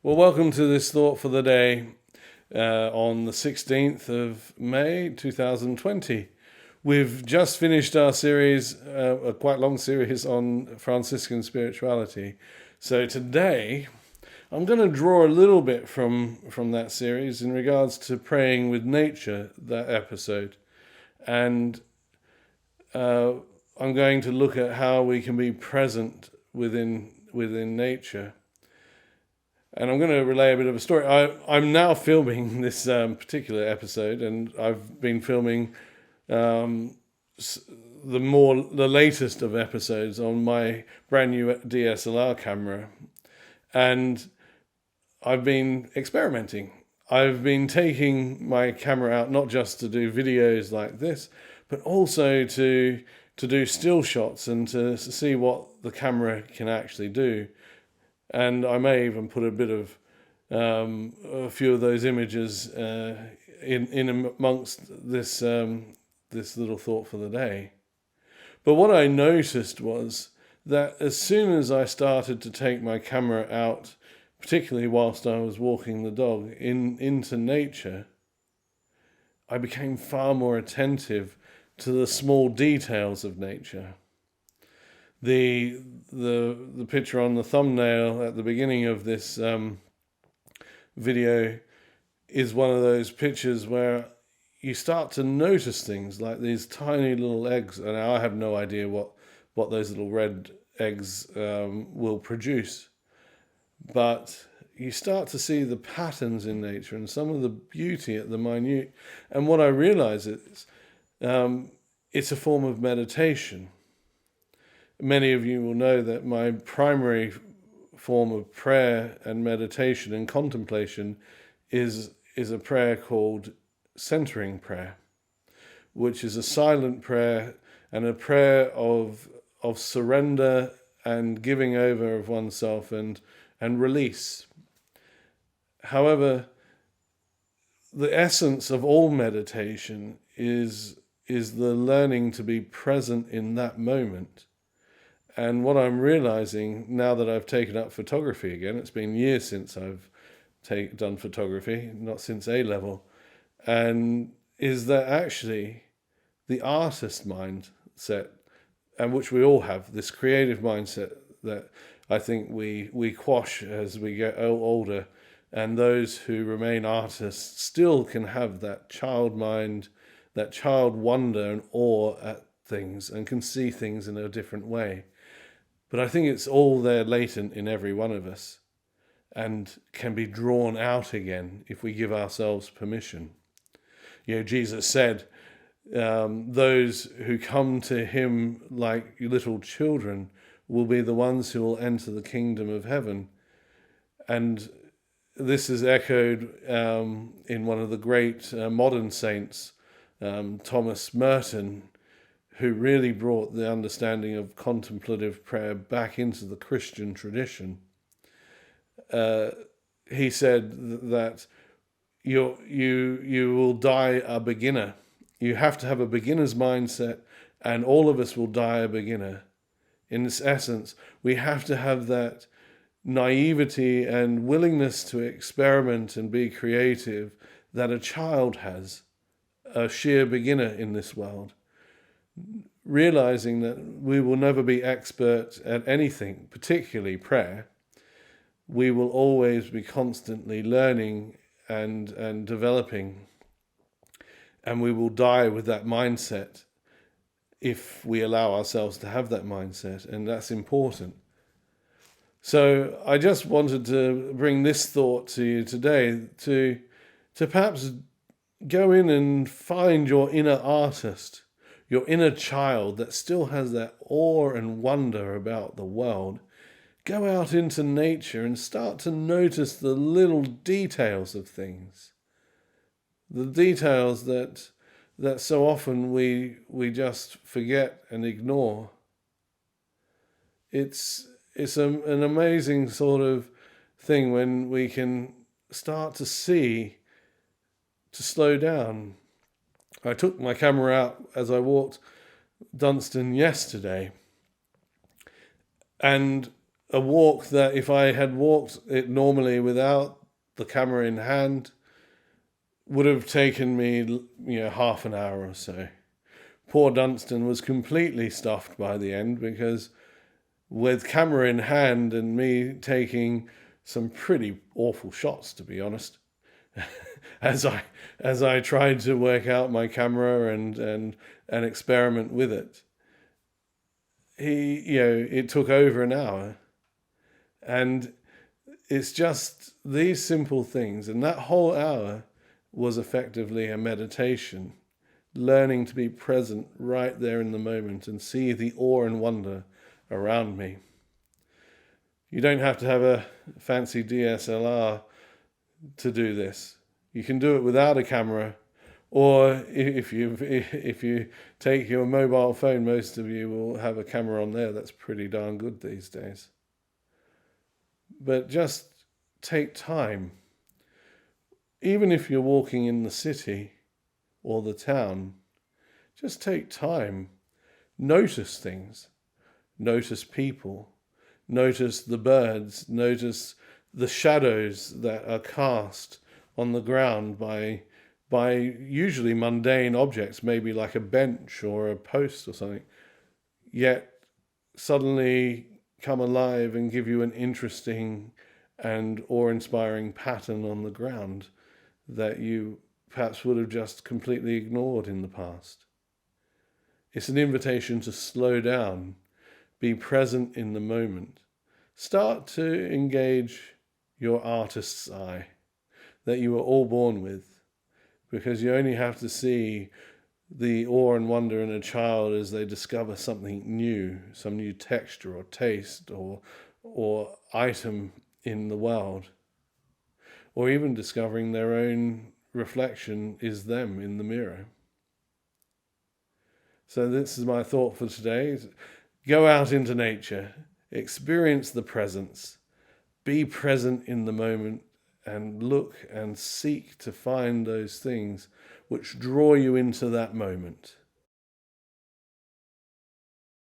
Well, welcome to this thought for the day on the 16th of May 2020. We've just finished our series, a quite long series on Franciscan spirituality. So today I'm going to draw a little bit from that series in regards to praying with nature, that episode. And I'm going to look at how we can be present within nature. And I'm going to relay a bit of a story. I'm now filming this particular episode, and I've been filming the latest of episodes on my brand new DSLR camera, and I've been experimenting. I've been taking my camera out not just to do videos like this, but also to do still shots and to see what the camera can actually do. And I may even put a bit of a few of those images in amongst this little thought for the day. But what I noticed was that as soon as I started to take my camera out, particularly whilst I was walking the dog into nature, I became far more attentive to the small details of nature. The picture on the thumbnail at the beginning of this video is one of those pictures where you start to notice things like these tiny little eggs, and I have no idea what those little red eggs will produce, but you start to see the patterns in nature and some of the beauty at the minute. And what I realize is it's a form of meditation. Many of you will know that my primary form of prayer and meditation and contemplation is a prayer called centering prayer, which is a silent prayer and a prayer of surrender and giving over of oneself and release. However, the essence of all meditation is the learning to be present in that moment. And what I'm realizing now that I've taken up photography again, it's been years since I've done photography, not since A-level, and is that actually the artist mindset, and which we all have, this creative mindset that I think we quash as we get older, and those who remain artists still can have that child mind, that child wonder and awe at things, and can see things in a different way. But I think it's all there latent in every one of us and can be drawn out again if we give ourselves permission. Jesus said, those who come to him like little children will be the ones who will enter the kingdom of heaven. And this is echoed in one of the great modern saints, Thomas Merton, who really brought the understanding of contemplative prayer back into the Christian tradition. He said that you will die a beginner. You have to have a beginner's mindset, and all of us will die a beginner. In this essence, we have to have that naivety and willingness to experiment and be creative that a child has, a sheer beginner in this world. Realizing that we will never be expert at anything, particularly prayer. We will always be constantly learning and developing, and we will die with that mindset if we allow ourselves to have that mindset, and that's important. So I just wanted to bring this thought to you today to perhaps go in and find your inner artist, your inner child that still has that awe and wonder about the world. Go out into nature and start to notice the little details of things. The details that so often we just forget and ignore. It's an amazing sort of thing when we can start to see, to slow down. I took my camera out as I walked Dunstan yesterday, and a walk that if I had walked it normally without the camera in hand would have taken me, half an hour or so. Poor Dunstan was completely stuffed by the end because with camera in hand and me taking some pretty awful shots, to be honest, as I tried to work out my camera and experiment with it, it took over an hour. And it's just these simple things, and that whole hour was effectively a meditation, learning to be present right there in the moment and see the awe and wonder around me. You don't have to have a fancy DSLR to do this. You can do it without a camera, or if you take your mobile phone, most of you will have a camera on there. That's pretty darn good these days. But just take time. Even if you're walking in the city or the town, just take time. Notice things. Notice people. Notice the birds. Notice the shadows that are cast on the ground by usually mundane objects, maybe like a bench or a post or something, yet suddenly come alive and give you an interesting and awe-inspiring pattern on the ground that you perhaps would have just completely ignored in the past. It's an invitation to slow down, be present in the moment. Start to engage your artist's eye that you were all born with, because you only have to see the awe and wonder in a child as they discover something new, some new texture or taste or item in the world, or even discovering their own reflection is them in the mirror. So this is my thought for today. Go out into nature, experience the presence, be present in the moment, and look and seek to find those things which draw you into that moment.